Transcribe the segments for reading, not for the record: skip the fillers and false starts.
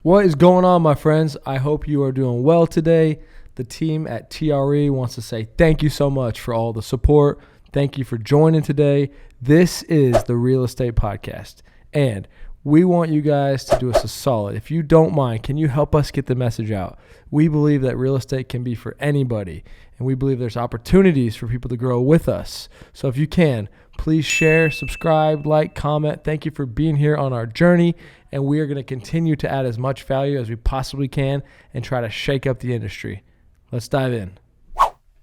What is going on, my friends? I hope you are doing well today. The team at TRE wants to say thank you so much for all the support. Thank you for joining today. This is the Real Estate Podcast, and we want you guys to do us a solid. If you don't mind, can you help us get the message out? We believe that real estate can be for anybody, and we believe there's opportunities for people to grow with us. So if you can, please share, subscribe, like, comment. Thank you for being here on our journey, and we are going to continue to add as much value as we possibly can and try to shake up the industry. Let's dive in.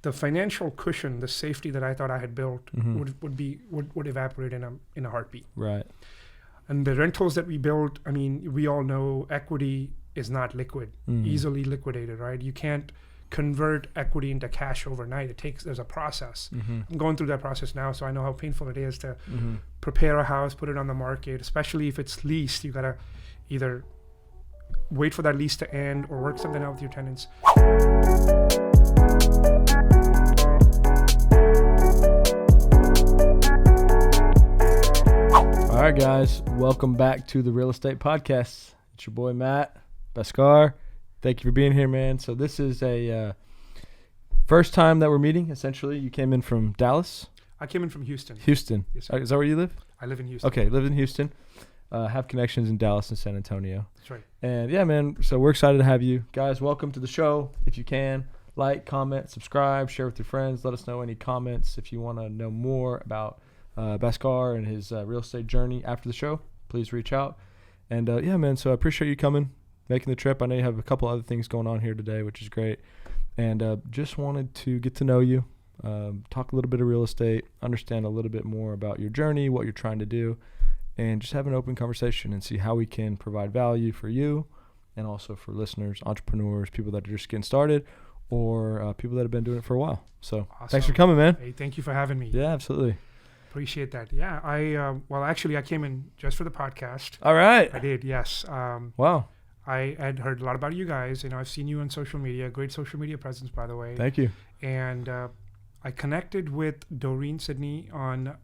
The financial cushion, the safety that I thought I had built would evaporate in a heartbeat. Right. And the rentals that we built, I mean, we all know equity is not liquid, easily liquidated, right? You can't convert equity into cash overnight. There's a process. I'm going through that process now, so I know how painful it is to prepare a house, put it on the market, especially if it's leased. You gotta either wait for that lease to end or work something out with your tenants. All right, guys, welcome back to the Real Estate Podcast. It's your boy, Matt, Bhaskar. Thank you for being here, man. So this is a first time that we're meeting, essentially. You came in from Dallas? I came in from Houston. Houston. Yes, sir. Is that where you live? I live in Houston. Okay, live in Houston. Have connections in Dallas and San Antonio. That's right. And yeah, man, so we're excited to have you. Guys, welcome to the show. If you can, like, comment, subscribe, share with your friends. Let us know any comments. If you want to know more about Bhaskar and his real estate journey after the show, please reach out. And yeah, man, so I appreciate you coming, making the trip. I know you have a couple other things going on here today, which is great. And just wanted to get to know you, talk a little bit of real estate, understand a little bit more about your journey, what you're trying to do, and just have an open conversation and see how we can provide value for you and also for listeners, entrepreneurs, people that are just getting started, or people that have been doing it for a while. So Awesome. Thanks for coming, man. Hey, thank you for having me. Yeah, absolutely. Appreciate that. Yeah, I came in just for the podcast. All right. I did, yes. Wow. I had heard a lot about you guys. I've seen you on social media. Great social media presence, by the way. Thank you. And I connected with Doreen Sydney on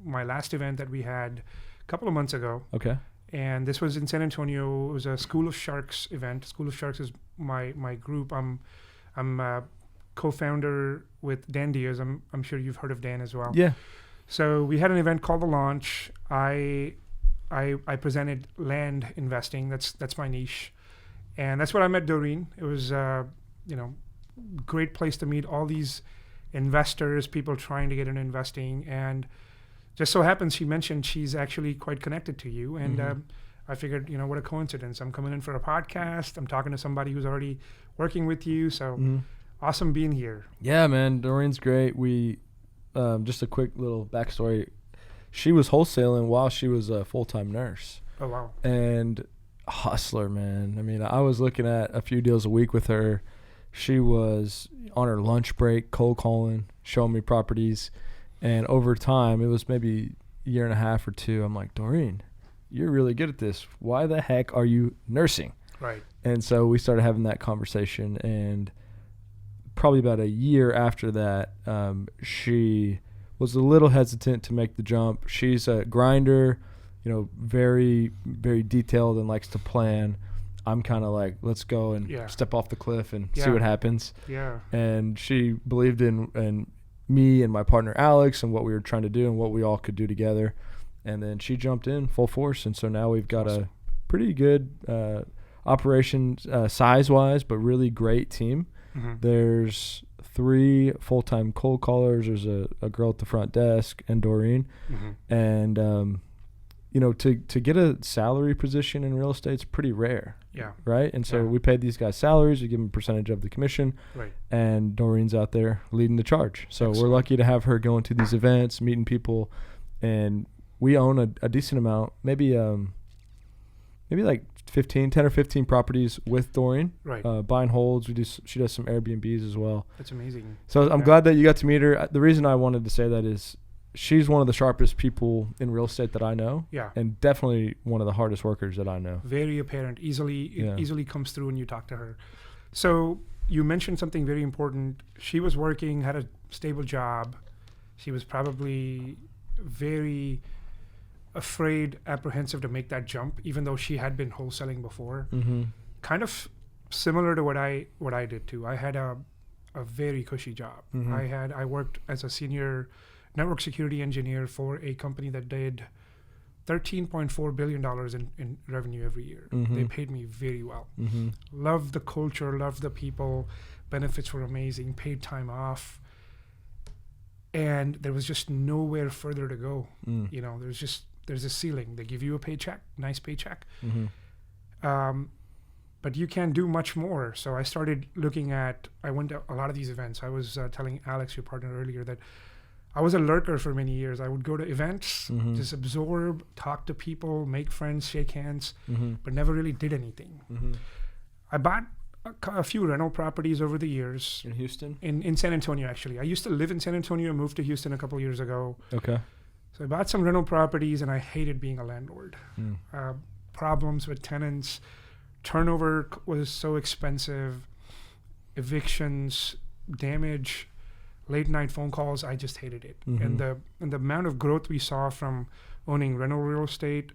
my last event that we had a couple of months ago. Okay. And this was in San Antonio. It was a School of Sharks event. School of Sharks is my group. I'm co-founder with Dan Diaz. I'm sure you've heard of Dan as well. Yeah. So we had an event called The Launch. I presented land investing. That's my niche. And that's where I met Doreen. It was, great place to meet all these investors, people trying to get into investing. And just so happens she mentioned she's actually quite connected to you. And I figured, what a coincidence. I'm coming in for a podcast. I'm talking to somebody who's already working with you. So awesome being here. Yeah, man. Doreen's great. We... just a quick little backstory. She was wholesaling while she was a full-time nurse. Oh, wow. And hustler, man. I mean, I was looking at a few deals a week with her. She was on her lunch break, cold calling, showing me properties. And over time, it was maybe a year and a half or two, I'm like, Doreen, you're really good at this. Why the heck are you nursing? Right. And so we started having that conversation, and probably about a year after that, she was a little hesitant to make the jump. She's a grinder, very, very detailed and likes to plan. I'm kind of like, let's go and step off the cliff and see what happens. Yeah. And she believed in me and my partner Alex and what we were trying to do and what we all could do together. And then she jumped in full force. And so now we've got a pretty good operation size-wise, but really great team. There's 3 full-time cold callers. There's a girl at the front desk and Doreen. And, to get a salary position in real estate is pretty rare. Yeah. Right? And so we paid these guys salaries. We give them a percentage of the commission. Right. And Doreen's out there leading the charge. So Excellent. We're lucky to have her going to these events, meeting people. And we own a decent amount, maybe like 10 or 15 properties with Doreen. Right. Buying holds. She does some Airbnbs as well. That's amazing. So I'm glad that you got to meet her. The reason I wanted to say that is she's one of the sharpest people in real estate that I know. Yeah. And definitely one of the hardest workers that I know. Very apparent. Easily comes through when you talk to her. So you mentioned something very important. She was working, had a stable job. She was probably very afraid, apprehensive to make that jump, even though she had been wholesaling before. kind of similar to what I did too. I had a very cushy job. I worked as a senior network security engineer for a company that did $13.4 billion in revenue every year. They paid me very well. Loved the culture, loved the people, benefits were amazing, paid time off. And there was just nowhere further to go. You know, there's a ceiling. They give you a paycheck, nice paycheck. But you can't do much more. So I started I went to a lot of these events. I was telling Alex, your partner, earlier that I was a lurker for many years. I would go to events, just absorb, talk to people, make friends, shake hands, but never really did anything. I bought a few rental properties over the years. In Houston? In San Antonio, actually. I used to live in San Antonio, moved to Houston a couple of years ago. Okay. So I bought some rental properties, and I hated being a landlord. Problems with tenants. Turnover was so expensive. Evictions, damage, late night phone calls. I just hated it. And the amount of growth we saw from owning rental real estate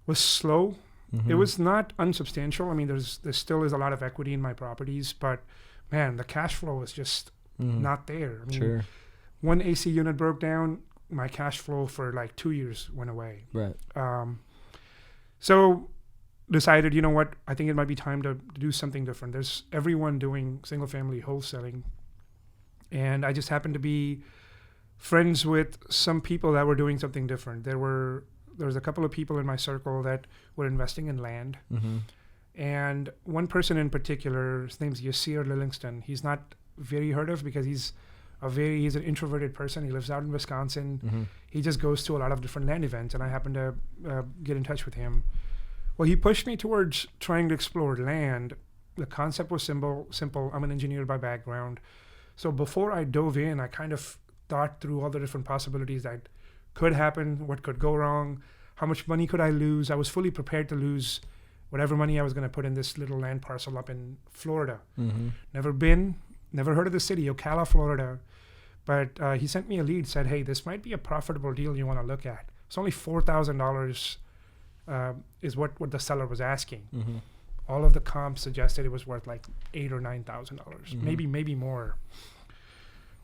was slow. It was not unsubstantial. I mean, there still is a lot of equity in my properties, but man, the cash flow was just not there. I mean, one AC unit broke down, my cash flow for like 2 years went away. Right. So decided, you know what, I think it might be time to do something different. There's everyone doing single family wholesaling. And I just happened to be friends with some people that were doing something different. There was a couple of people in my circle that were investing in land. And one person in particular, his name's Yasir Lillingston. He's not very heard of because he's an introverted person. He lives out in Wisconsin. He just goes to a lot of different land events, and I happened to get in touch with him. Well, he pushed me towards trying to explore land. The concept was simple. I'm an engineer by background. So before I dove in, I kind of thought through all the different possibilities that could happen, what could go wrong, how much money could I lose. I was fully prepared to lose whatever money I was going to put in this little land parcel up in Florida. Never heard of the city, Ocala, Florida. But he sent me a lead, said, hey, this might be a profitable deal you want to look at. It's only $4,000 is what the seller was asking. All of the comps suggested it was worth like $8,000 or $9,000, maybe more.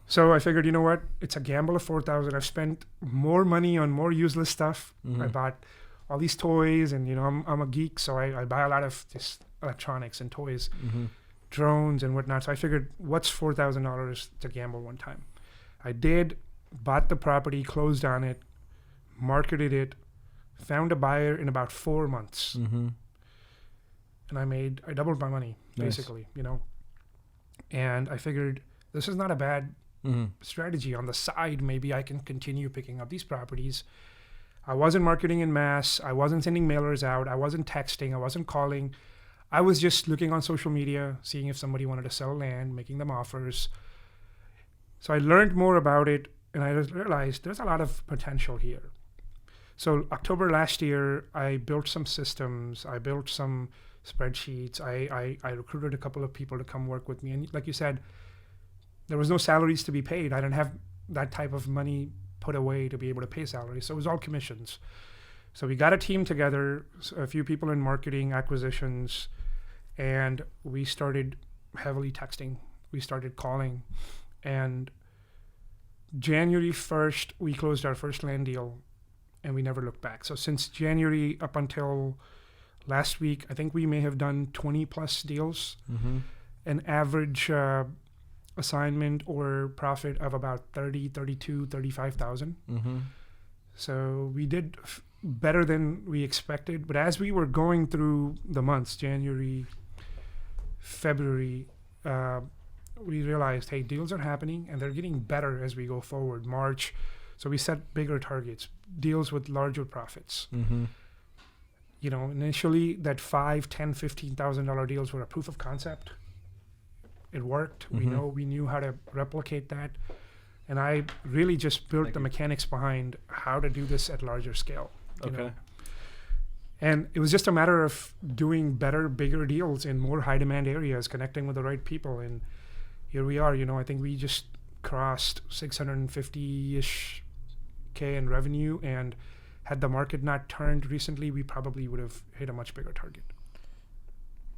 So I figured, you know what? It's a gamble of $4,000. I've spent more money on more useless stuff. I bought all these toys, and I'm a geek, so I buy a lot of just electronics and toys, drones and whatnot. So I figured, what's $4,000 to gamble one time? I did, bought the property, closed on it, marketed it, found a buyer in about 4 months, and I doubled my money basically, And I figured this is not a bad strategy. On the side, maybe I can continue picking up these properties. I wasn't marketing in mass. I wasn't sending mailers out. I wasn't texting. I wasn't calling. I was just looking on social media, seeing if somebody wanted to sell land, making them offers. So I learned more about it, and I realized there's a lot of potential here. So October last year, I built some systems. I built some spreadsheets. I recruited a couple of people to come work with me. And like you said, there was no salaries to be paid. I didn't have that type of money put away to be able to pay salaries. So it was all commissions. So we got a team together, a few people in marketing, acquisitions, and we started heavily texting. We started calling. And January 1st, we closed our first land deal, and we never looked back. So since January up until last week, I think we may have done 20 plus deals, an average assignment or profit of about 30, 32, 35,000. So we did better than we expected. But as we were going through the months, January, February, we realized, hey, deals are happening and they're getting better as we go forward. March, so we set bigger targets, deals with larger profits. Initially that $5,000, $10,000, $15,000 deals were a proof of concept. It worked. We knew how to replicate that. And I really just built the mechanics behind how to do this at larger scale. You know? And it was just a matter of doing better, bigger deals in more high demand areas, connecting with the right people. And here we are, I think we just crossed 650-ish K in revenue, and had the market not turned recently, we probably would have hit a much bigger target.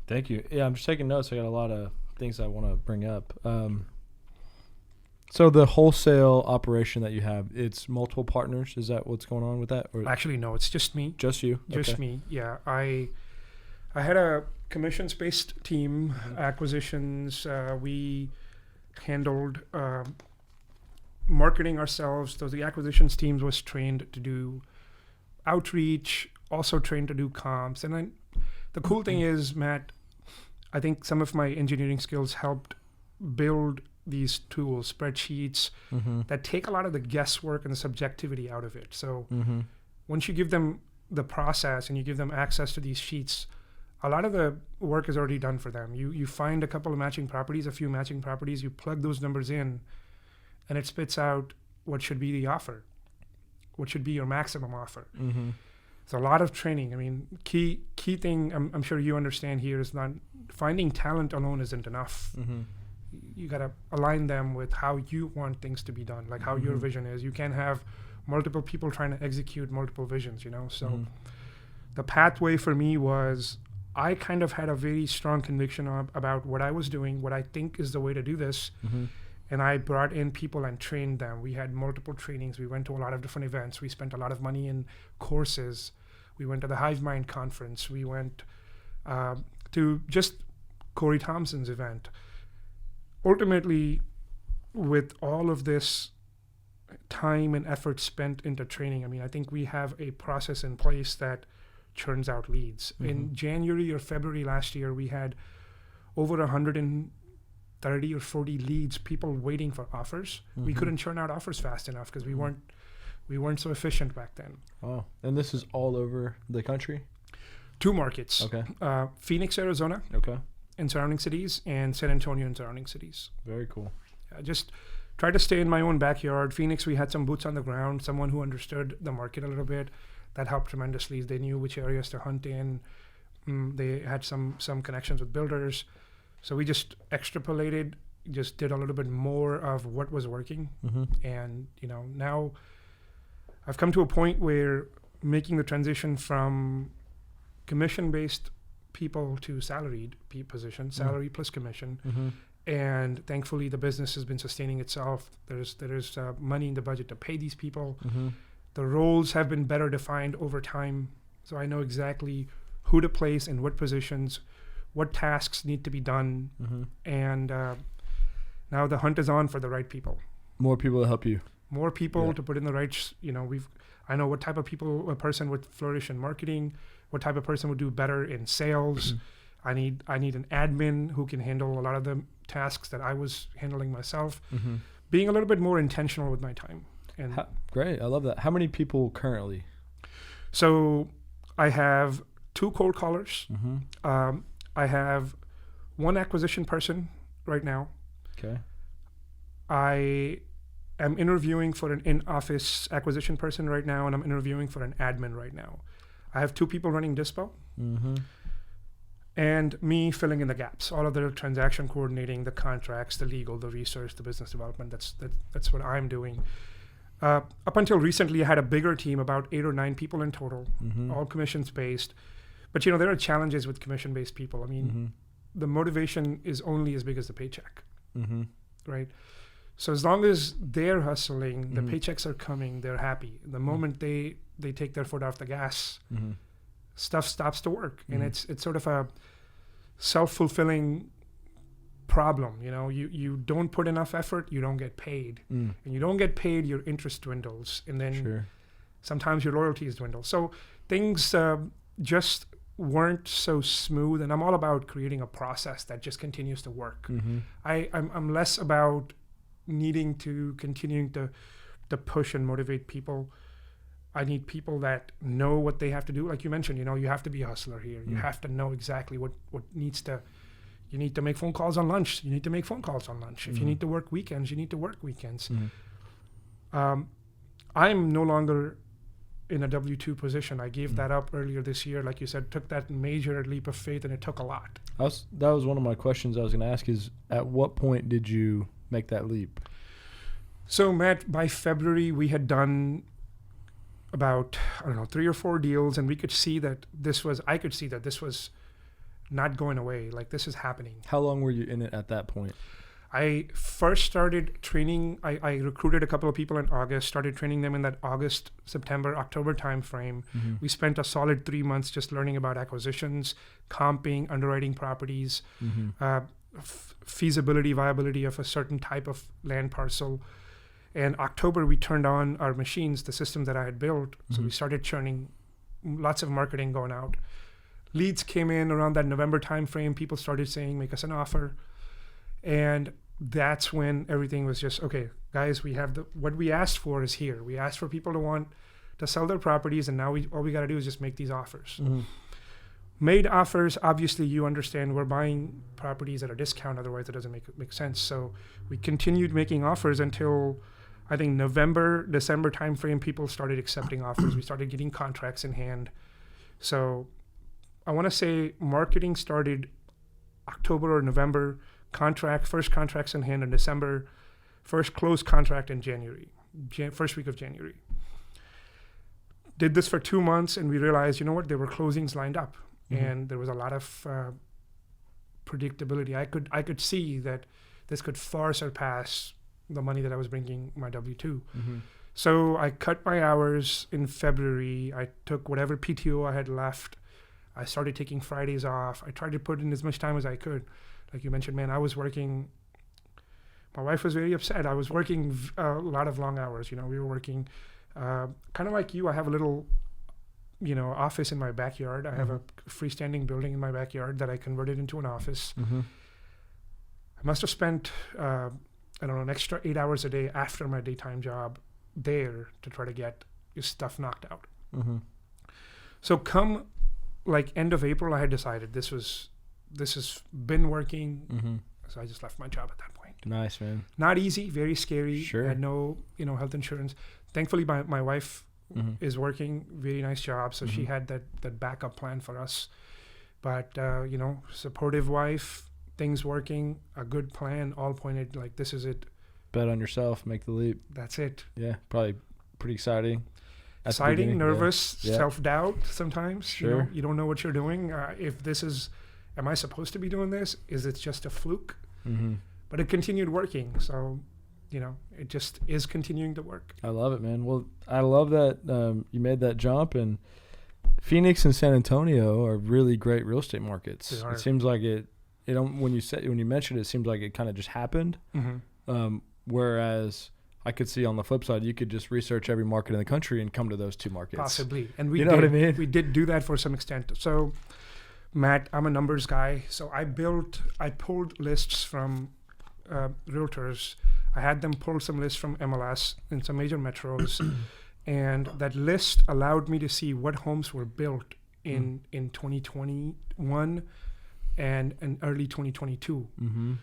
Thank you. Yeah, I'm just taking notes. I got a lot of things I want to bring up. So the wholesale operation that you have, it's multiple partners. Is that what's going on with that? Or Actually, no, it's just me. just you? Just Okay. me. Yeah, I had a commissions-based team, Mhm. acquisitions. We handled marketing ourselves. So the acquisitions teams was trained to do outreach, also trained to do comps. And then the cool thing is, Matt, I think some of my engineering skills helped build these tools, spreadsheets, Mm-hmm. that take a lot of the guesswork and the subjectivity out of it. So Mm-hmm. once you give them the process and you give them access to these sheets, a lot of the work is already done for them. You find a couple of matching properties, a few matching properties, you plug those numbers in, and it spits out what should be the offer, what should be your maximum offer. Mm-hmm. It's a lot of training. I mean, key thing I'm sure you understand here is not finding talent alone isn't enough. Mm-hmm. You got to align them with how you want things to be done, like how your Mhm. vision is. You can't have multiple people trying to execute multiple visions, So Mhm. the pathway for me was I kind of had a very strong conviction about what I was doing, what I think is the way to do this. Mm-hmm. And I brought in people and trained them. We had multiple trainings. We went to a lot of different events. We spent a lot of money in courses. We went to the Hive Mind conference. We went to just Corey Thompson's event. Ultimately, with all of this time and effort spent into training, I mean, I think we have a process in place that churns out leads. In Mhm. January or February last year, we had over 130 or 40 leads, people waiting for offers. We Mhm. couldn't churn out offers fast enough because Mhm. we weren't so efficient back then. Wow. And this is all over the country? 2 markets, Okay. Phoenix, Arizona, Okay. and surrounding cities, and San Antonio and surrounding cities. Very cool. I just tried to stay in my own backyard. Phoenix, we had some boots on the ground, someone who understood the market a little bit. That helped tremendously. They knew which areas to hunt in. They had some connections with builders. So we just extrapolated, just did a little bit more of what was working. Mm-hmm. And, now I've come to a point where making the transition from commission-based people to salaried position, salary plus commission. Mm-hmm. And thankfully, the business has been sustaining itself. There's money in the budget to pay these people. Mm-hmm. The roles have been better defined over time. So I know exactly who to place in what positions, what tasks need to be done. Mm-hmm. And now the hunt is on for the right people. More people to help you. More people Yeah. to put in the right, I know what type of people a person would flourish in marketing, what type of person would do better in sales. I need an admin who can handle a lot of the tasks that I was handling myself. Mm-hmm. Being a little bit more intentional with my time. And Great. I love that. How many people currently? so I have 2 cold callers. Mm-hmm. I have 1 acquisition person right now. Okay. I am interviewing for an in-office acquisition person right now, and I'm interviewing for an admin right now. I have 2 people running Dispo, Mm-hmm. and me filling in the gaps, all of the transaction coordinating, the contracts, the legal, the research, the business development. That's what I'm doing. Up until recently, I had a bigger team, about 8 or 9 people in total, Mm-hmm. all commissions based. But there are challenges with commission based people. I mean, Mm-hmm. the motivation is only as big as the paycheck, Mm-hmm. right? So as long as they're hustling, the Mhm. paychecks are coming, they're happy. The moment they take their foot off the gas, Mm-hmm. stuff stops to work. And Mhm. it's sort of a self-fulfilling problem. You don't put enough effort, you don't get paid. Mm. And you don't get paid, your interest dwindles. And then Sure. sometimes your loyalties dwindle. So things just weren't so smooth. And I'm all about creating a process that just continues to work. Mm-hmm. I'm less about needing to continuing to push and motivate people. I need people that know what they have to do. Like you mentioned, you have to be a hustler here. You Mm. have to know exactly what needs to. You need to make phone calls on lunch. You need to make phone calls on lunch. If you Mhm. need to work weekends, you need to work weekends. Mm-hmm. I'm no longer in a W-2 position. I gave Mm. that up earlier this year. Like you said, took that major leap of faith, and it took a lot. That was one of my questions I was going to ask is, at what point did you make that leap? So, Matt, by February, we had done about, 3 or 4 deals, and I could see that this was not going away. Like, this is happening. How long were you in it at that point? I first started training. I recruited a couple of people in August, started training them in that August, September, October timeframe. Mm-hmm. We spent a solid 3 months just learning about acquisitions, comping, underwriting properties, Mm-hmm. Feasibility, viability of a certain type of land parcel. And October, we turned on our machines, the system that I had built. So Mm-hmm. we started churning, lots of marketing going out. Leads came in around that November timeframe. People started saying, make us an offer. And that's when everything was just, okay, guys, we have what we asked for is here. We asked for people to want to sell their properties, and now all we got to do is just make these offers. Mm-hmm. Made offers, obviously you understand we're buying properties at a discount, otherwise it doesn't make sense. So we continued making offers until I think November, December timeframe, people started accepting offers. We started getting contracts in hand. So I want to say marketing started October or November, first contracts in hand in December, first closed contract in January, first week of January. Did this for 2 months, and we realized, you know what, there were closings lined up. Mm-hmm. And there was a lot of predictability. I could see that this could far surpass the money that I was bringing my W-2. Mm-hmm. So I cut my hours in February. I took whatever PTO I had left. I started taking Fridays off. I tried to put in as much time as I could. Like you mentioned, man, I was working. My wife was very upset. I was working a lot of long hours. You know, we were working kind of like you. I have a little, office in my backyard. I have a freestanding building in my backyard that I converted into an office. Mm-hmm. I must have spent, an extra 8 hours a day after my daytime job there to try to get stuff knocked out. Mm-hmm. So come like end of April, I had decided this has been working. Mm-hmm. So I just left my job at that point. Nice, man. Not easy, very scary. Sure. I had no, health insurance. Thankfully, my wife Mm-hmm. is working, very nice job. So she Mm-hmm. had that backup plan for us. But, supportive wife, things working, a good plan, all pointed like this is it. Bet on yourself, make the leap. That's it. Yeah, probably pretty exciting. At the Exciting, beginning, nervous, yeah. self-doubt sometimes. Sure. You don't know what you're doing. Am I supposed to be doing this? Is it just a fluke? Mm-hmm. But it continued working. So, it just is continuing to work. I love it, man. Well, I love that you made that jump, and Phoenix and San Antonio are really great real estate markets. They are. It seems like when you mentioned it, it seems like it kind of just happened. Mm-hmm. Whereas I could see on the flip side, you could just research every market in the country and come to those two markets. Possibly. And we You know what I mean? We did do that for some extent. So, Matt, I'm a numbers guy. So I pulled lists from realtors. I had them pull some lists from MLS in some major metros. And that list allowed me to see what homes were built in 2021 and early 2022. Mm-hmm.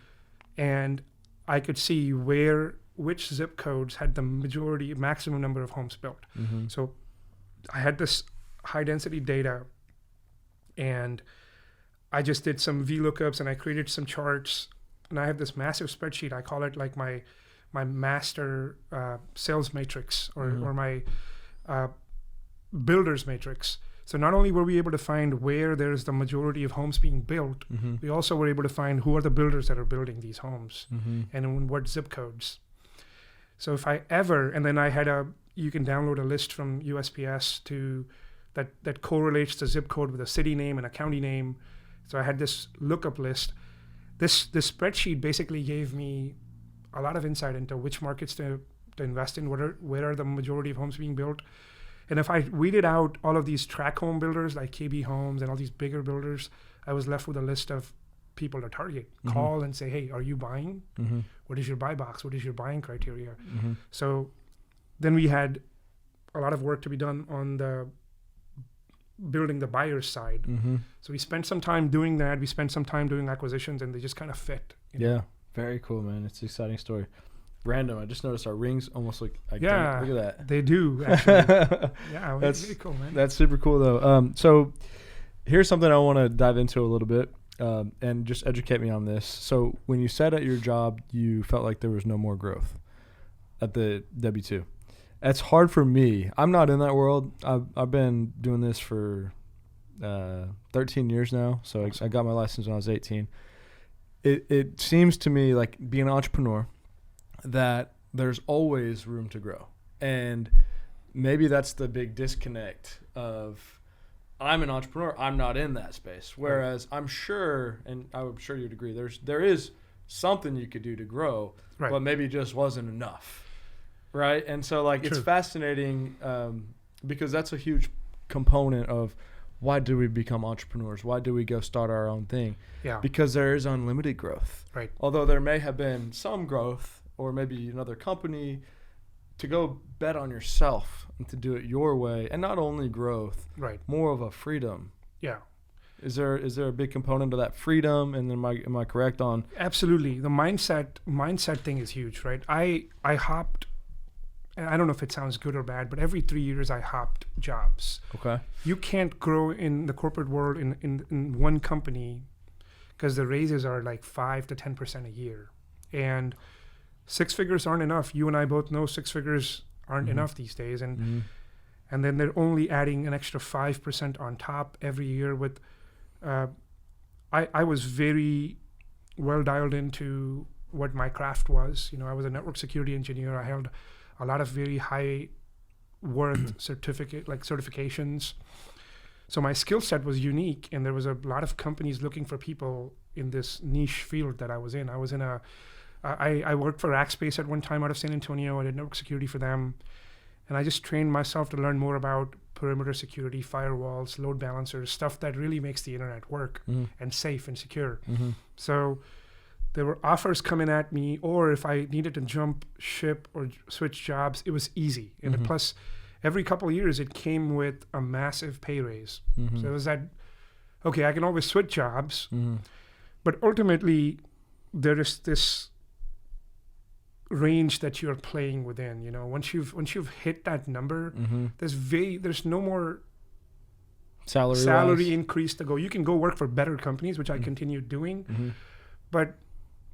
And I could see which zip codes had the maximum number of homes built. Mm-hmm. So I had this high density data, and I just did some VLOOKUPs, and I created some charts, and I have this massive spreadsheet. I call it like my master sales matrix or my builder's matrix. So not only were we able to find where there's the majority of homes being built, Mm-hmm. we also were able to find who are the builders that are building these homes Mm-hmm. and in what zip codes. So if I ever, and then I had you can download a list from USPS that correlates the zip code with a city name and a county name. So I had this lookup list. This spreadsheet basically gave me a lot of insight into which markets to invest in, where are the majority of homes being built. And if I weeded out all of these track home builders like KB Homes and all these bigger builders, I was left with a list of people to target. Mm-hmm. Call and say, hey, are you buying? Mm-hmm. What is your buy box? What is your buying criteria? Mm-hmm. So then we had a lot of work to be done on the building the buyer's side. Mm-hmm. So we spent some time doing that. We spent some time doing acquisitions, and they just kind of fit. Yeah, very cool, man. It's an exciting story. Random. I just noticed our rings almost look identical. Yeah, Look at that. they do actually. Yeah, That's really cool, man. That's super cool, though. So here's something I want to dive into a little bit, and just educate me on this. So when you said at your job you felt like there was no more growth at the W-2, that's hard for me. I'm not in that world. I've been doing this for 13 years now. So I got my license when I was 18. It seems to me like being an entrepreneur that there's always room to grow. And maybe that's the big disconnect of I'm an entrepreneur, I'm not in that space. Whereas I'm sure, and I'm sure you'd agree, there is something you could do to grow, but maybe it just wasn't enough. Right? And so like it's fascinating because that's a huge component of why do we become entrepreneurs? Why do we go start our own thing? Yeah. Because there is unlimited growth. Right. Although there may have been some growth or maybe another company, to go bet on yourself and to do it your way, and not only growth, more of a freedom. Yeah. Is there a big component of that freedom? And then am I correct on? Absolutely. The mindset thing is huge, right? I hopped, and I don't know if it sounds good or bad, but every 3 years I hopped jobs. Okay. You can't grow in the corporate world in one company because the raises are like 5 to 10% a year. And 6 figures aren't enough. You and I both know 6 figures aren't enough these days. And and then they're only adding an extra 5% on top every year with I was very well dialed into what my craft was. I was a network security engineer. I held a lot of very high worth certifications. So my skill set was unique, and there was a lot of companies looking for people in this niche field that I was in. I worked for Rackspace at one time out of San Antonio. I did network security for them. And I just trained myself to learn more about perimeter security, firewalls, load balancers, stuff that really makes the internet work and safe and secure. So there were offers coming at me, or if I needed to jump ship or switch jobs, it was easy. And plus, every couple of years, it came with a massive pay raise. So it was that, okay, I can always switch jobs, but ultimately, there is this range that you're playing within. Once you've hit that number, there's no more salary increase to go. You can go work for better companies, which I continued doing, but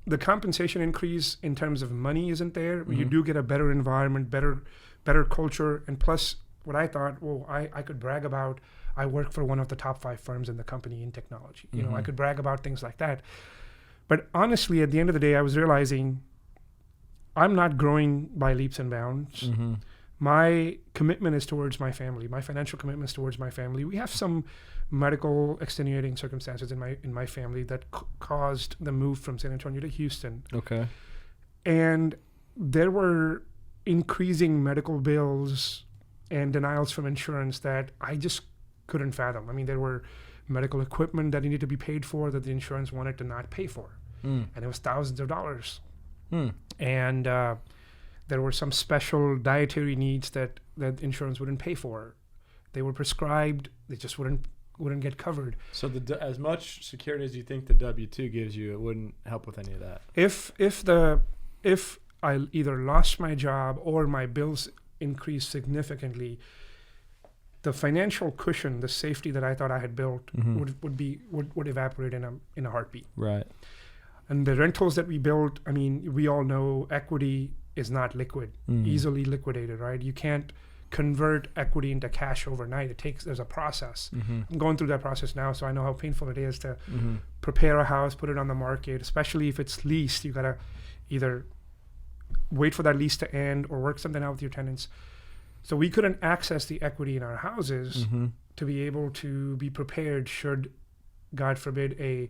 the compensation increase in terms of money isn't there. You do get a better environment, better culture, and plus what I thought, I could brag about, I work for one of the top 5 firms in the company in technology. I could brag about things like that. But honestly, at the end of the day, I was realizing I'm not growing by leaps and bounds. My commitment is towards my family. My financial commitment is towards my family. We have some medical extenuating circumstances in my family that caused the move from San Antonio to Houston. Okay. And there were increasing medical bills and denials from insurance that I just couldn't fathom. I mean, there were medical equipment that needed to be paid for that the insurance wanted to not pay for. And it was thousands of dollars. And there were some special dietary needs that insurance wouldn't pay for. They were prescribed, they just wouldn't get covered. So as much security as you think the W-2 gives you, it wouldn't help with any of that. If I either lost my job or my bills increased significantly, the financial cushion, the safety that I thought I had built would evaporate in a heartbeat. Right. And the rentals that we built, I mean, we all know equity is not liquid, easily liquidated, right? You can't convert equity into cash overnight. There's a process. I'm going through that process now, so I know how painful it is to prepare a house, put it on the market, especially if it's leased. You gotta either wait for that lease to end or work something out with your tenants. So we couldn't access the equity in our houses to be able to be prepared should, God forbid, a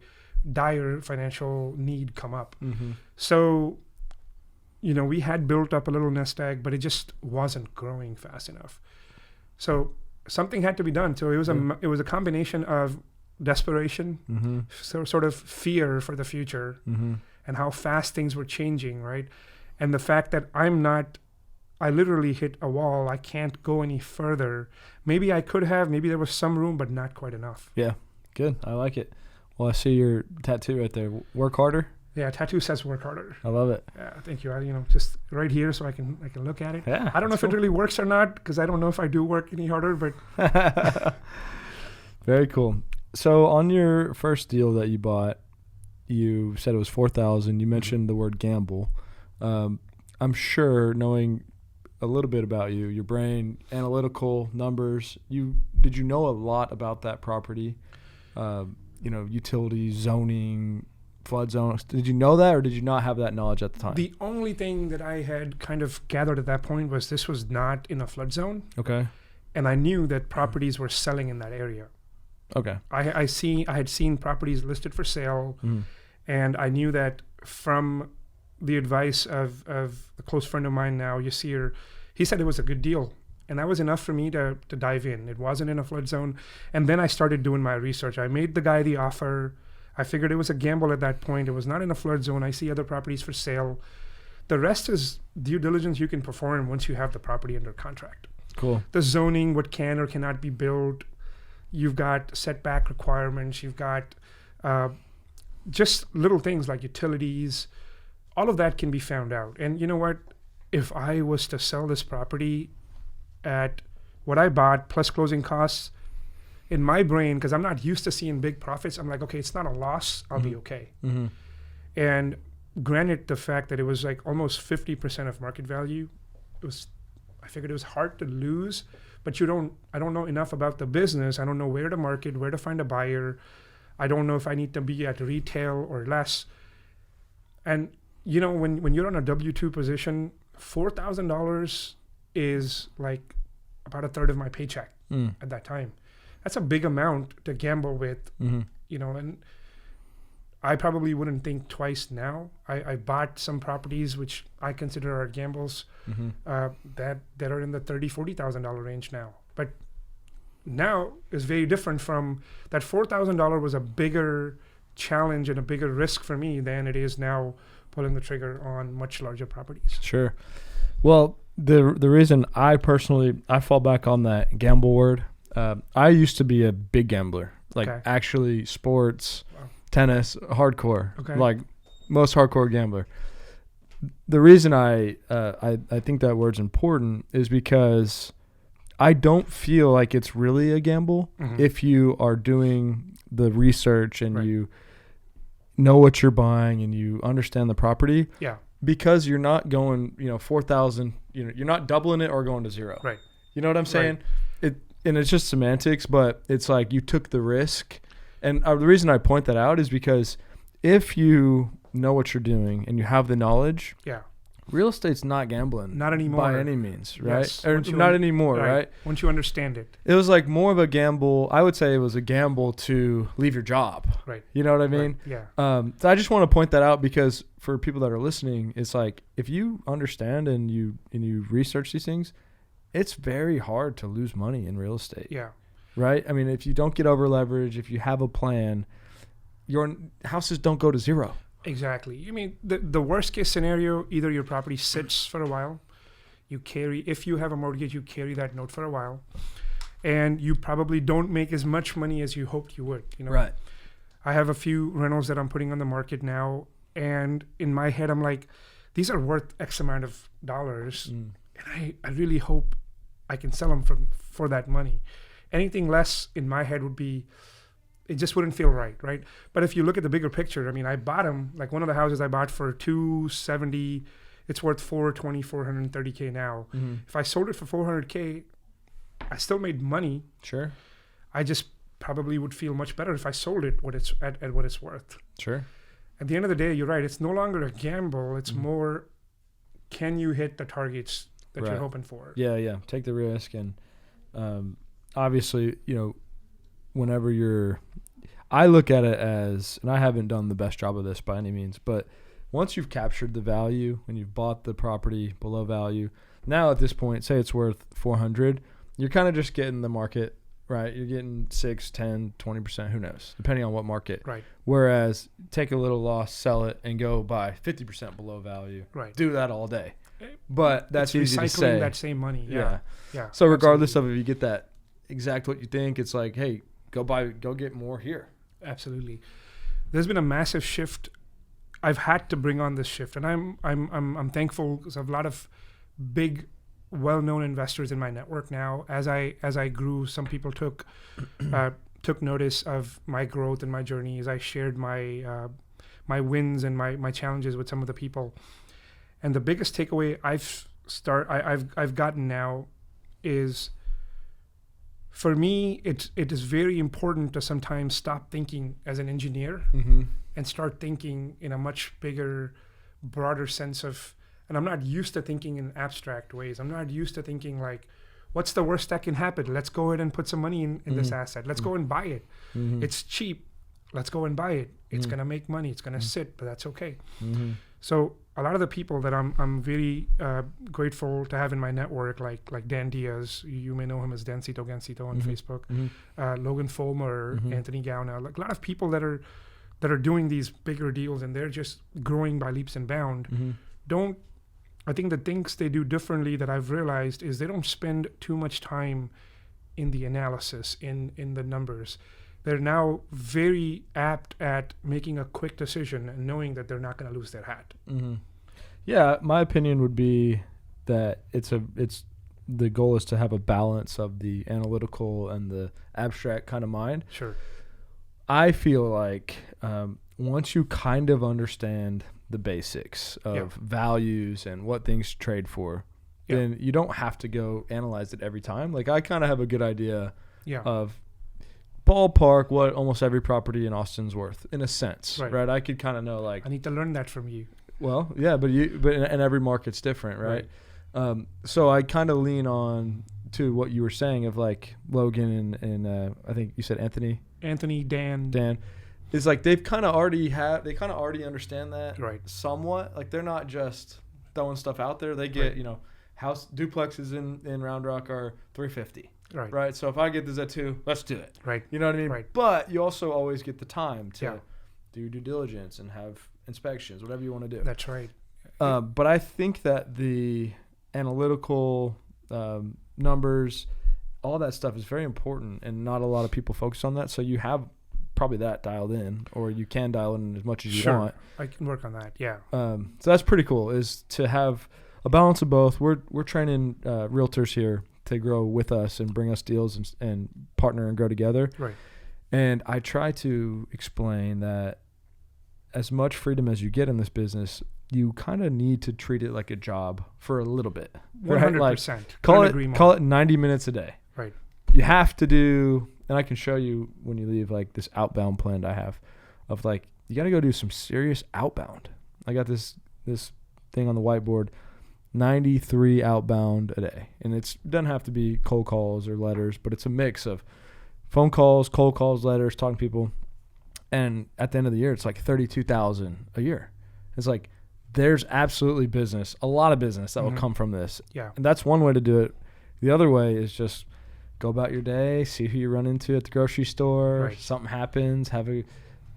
dire financial need come up. So, we had built up a little nest egg, but it just wasn't growing fast enough. So something had to be done. So it was a combination of desperation, sort of fear for the future, and how fast things were changing, right? And the fact that I literally hit a wall. I can't go any further. Maybe I could have. Maybe there was some room, but not quite enough. Yeah, good. I like it. Well, I see your tattoo right there. Work harder. Yeah, tattoo says work harder. I love it. Yeah, thank you. Just right here so I can look at it. Yeah, I don't know if it really works or not because I don't know if I do work any harder, but very cool. So on your first deal that you bought, you said it was $4,000. You mentioned the word gamble. I'm sure, knowing a little bit about you, your brain, analytical numbers. Did you know a lot about that property? Utilities, zoning, flood zones. Did you know that, or did you not have that knowledge at the time? The only thing that I had kind of gathered at that point was this was not in a flood zone. Okay. And I knew that properties were selling in that area. Okay. I had seen properties listed for sale, and I knew that from the advice of a close friend of mine now, Yasir, he said it was a good deal. And that was enough for me to dive in. It wasn't in a flood zone. And then I started doing my research. I made the guy the offer. I figured it was a gamble at that point. It was not in a flood zone. I see other properties for sale. The rest is due diligence you can perform once you have the property under contract. Cool. The zoning, what can or cannot be built. You've got setback requirements. You've got just little things like utilities. All of that can be found out. And you know what? If I was to sell this property at what I bought plus closing costs, in my brain, because I'm not used to seeing big profits, I'm like, okay, it's not a loss. I'll be okay. Mm-hmm. And granted, the fact that it was like almost 50% of market value, I figured it was hard to lose, but I don't know enough about the business. I don't know where to market, where to find a buyer. I don't know if I need to be at retail or less. And when you're on a W-2 position, $4,000 is like about a third of my paycheck at that time. That's a big amount to gamble with, and I probably wouldn't think twice now. I bought some properties which I consider are gambles that are in the $30,000, $40,000 range now. But now is very different from that. $4,000 was a bigger challenge and a bigger risk for me than it is now pulling the trigger on much larger properties. Sure. Well, the reason I fall back on that gamble word, I used to be a big gambler, actually sports, tennis, hardcore, like most hardcore gambler. The reason I think that word's important is because I don't feel like it's really a gamble if you are doing the research and you know what you're buying and you understand the property. Yeah. Because you're not going, 4,000, you're not doubling it or going to zero. Right. You know what I'm saying? Right. And it's just semantics, but it's like you took the risk. And the reason I point that out is because if you know what you're doing and you have the knowledge, real estate's not gambling. Not anymore. By any means, right? Yes. Or not anymore, right? Once you understand it. It was like more of a gamble. I would say it was a gamble to leave your job. Right. You know what I mean? Right. Yeah. So I just want to point that out because for people that are listening, it's like if you understand and you research these things, it's very hard to lose money in real estate. Yeah. Right? I mean, if you don't get over leverage, if you have a plan, your houses don't go to zero. Exactly. I mean, the worst case scenario, either your property sits for a while, if you have a mortgage, you carry that note for a while, and you probably don't make as much money as you hoped you would. Right. I have a few rentals that I'm putting on the market now, and in my head, I'm like, these are worth X amount of dollars, and I really hope I can sell them for that money. Anything less in my head would be, it just wouldn't feel right? But if you look at the bigger picture, I mean, I bought them, like one of the houses I bought for $270, it's worth $430K now. If I sold it for $400K, I still made money. Sure. I just probably would feel much better if I sold it at what it's worth. Sure. At the end of the day, you're right. It's no longer a gamble. It's more, can you hit the targets that you're hoping for? Yeah. Take the risk. And obviously, whenever I look at it as, and I haven't done the best job of this by any means, but once you've captured the value and you've bought the property below value, now at this point, say it's worth 400, you're kind of just getting the market, right? You're getting 6, 10, 20%, who knows, depending on what market. Right. Whereas take a little loss, sell it, and go buy 50% below value. Right. Do that all day. But that's easy to say. Recycling that same money. Yeah. So regardless of if you get that exact what you think, it's like, hey, go get more here. Absolutely. There's been a massive shift. I've had to bring on this shift, and I'm thankful because I have a lot of big, well-known investors in my network now. As I grew, some people took notice of my growth and my journey as I shared my wins and my challenges with some of the people. And the biggest takeaway I've gotten now is, for me, it is very important to sometimes stop thinking as an engineer and start thinking in a much bigger, broader sense of, and I'm not used to thinking in abstract ways. I'm not used to thinking like, what's the worst that can happen? Let's go ahead and put some money in this asset. Let's go and buy it. It's cheap. Let's go and buy it. It's going to make money. It's going to sit, but that's okay. So a lot of the people that I'm very grateful to have in my network, like Dan Diaz, you may know him as Dancito Gancito on Facebook, Logan Fulmer, Anthony Gauna, like a lot of people that are doing these bigger deals, and they're just growing by leaps and bounds. I think the things they do differently that I've realized is they don't spend too much time in the analysis, in the numbers. They're now very apt at making a quick decision and knowing that they're not going to lose their hat. Yeah, my opinion would be that it's the goal is to have a balance of the analytical and the abstract kind of mind. Sure. I feel like once you kind of understand the basics of values and what things trade for, then you don't have to go analyze it every time. Like I kind of have a good idea of ballpark what almost every property in Austin's worth in a sense, right? I could kind of know like I need to learn that from you. Well, yeah, but and every market's different, right? So I kind of lean on to what you were saying of like Logan and I think you said Anthony, Dan. Is like they kind of already understand that somewhat. Like they're not just throwing stuff out there. They get house duplexes in Round Rock are $350. Right. So if I get this at $2, let's do it. Right. You know what I mean? Right. But you also always get the time to do due diligence and have inspections, whatever you want to do. That's right. But I think that the analytical numbers, all that stuff is very important, and not a lot of people focus on that. So you have probably that dialed in, or you can dial in as much as you want. I can work on that. Yeah. So that's pretty cool. Is to have a balance of both. We're training realtors here to grow with us and bring us deals and partner and grow together. Right. And I try to explain that as much freedom as you get in this business, you kind of need to treat it like a job for a little bit. 100%. Like, call it 90 minutes a day. Right. You have to do, and I can show you when you leave, like this outbound plan I have of like, you got to go do some serious outbound. I got this thing on the whiteboard, 93 outbound a day. And it doesn't have to be cold calls or letters, but it's a mix of phone calls, cold calls, letters, talking to people. And at the end of the year, it's like 32,000 a year. It's like, there's absolutely business, a lot of business that will come from this. Yeah. And that's one way to do it. The other way is just go about your day, see who you run into at the grocery store. Right. Something happens, have a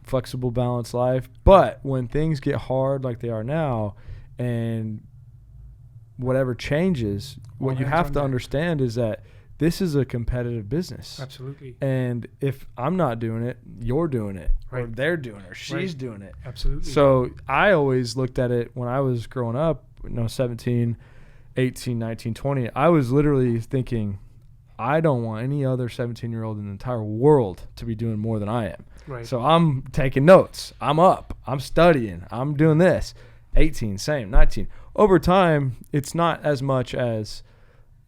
flexible, balanced life. But when things get hard like they are now, and whatever changes, what you have to understand is that this is a competitive business. Absolutely. And if I'm not doing it, you're doing it. Right. Or they're doing it, or she's doing it. Absolutely. So I always looked at it when I was growing up, 17, 18, 19, 20. I was literally thinking, I don't want any other 17-year-old in the entire world to be doing more than I am. Right. So I'm taking notes. I'm up. I'm studying. I'm doing this. 18, same. 19. Over time, it's not as much as,